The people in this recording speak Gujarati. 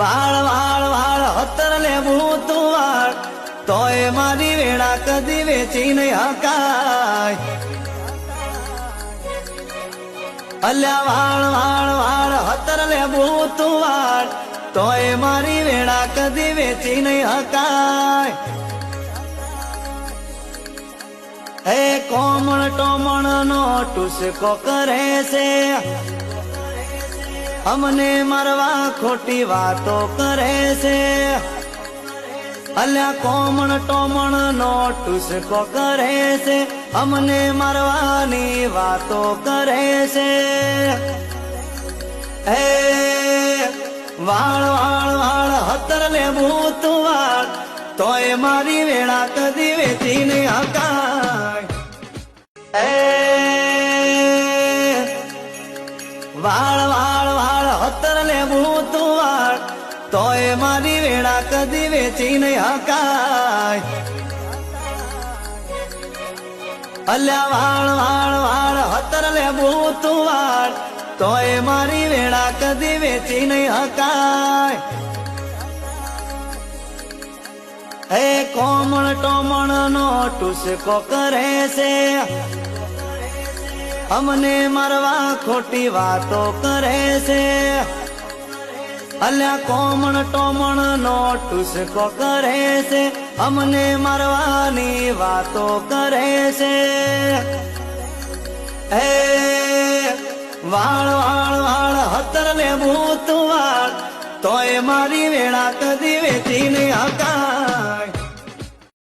વાળ વાળ વાળ હતર લેવું તું વાળ તોય મારી વેળા કદી વેચી નહીં હકાય. અલ્યા વાળ વાળ વાળ હતર લેવું તું વાળ તોય મારી વેળા કદી વેચી નહીં હકાય. હે કોમળ ટોમણ નો ટુસકો કરે છે, અમને મારવા ખોટી વાતો કરે છે. અલ્યા કોમણ ટોમણ નો ટુસકો કરે છે, અમને મારવાની વાતો કરે છે. હે વાળ વાળ વાળ હતર લેવું તું વાળ તોય મારી વેળા કદી વેચી નહીં હકાય. વાળ વાળ વાળ હતર લેવું તું વાળ તોય મારી વેળા કદી વેચી નહીં હકાય. અલ્યા વાળ વાળ વાળ હતર લેવું તું વાળ તોય મારી વેળા કદી વેચી નહીં હકાય. હે કોમળ ટોમણ નો ટુસકો કરે છે, અમને મારવા ખોટી વાતો કરે છે. અલ્યા કોમણ ટોમણ નો ટુસકો કરે છે, અમને મારવાની વાતો કરે છે. હે વાળ વાળ વાળ હતર લેવું તું વાળ તોય મારી વેળા કદી વેચી નહીં હકાય.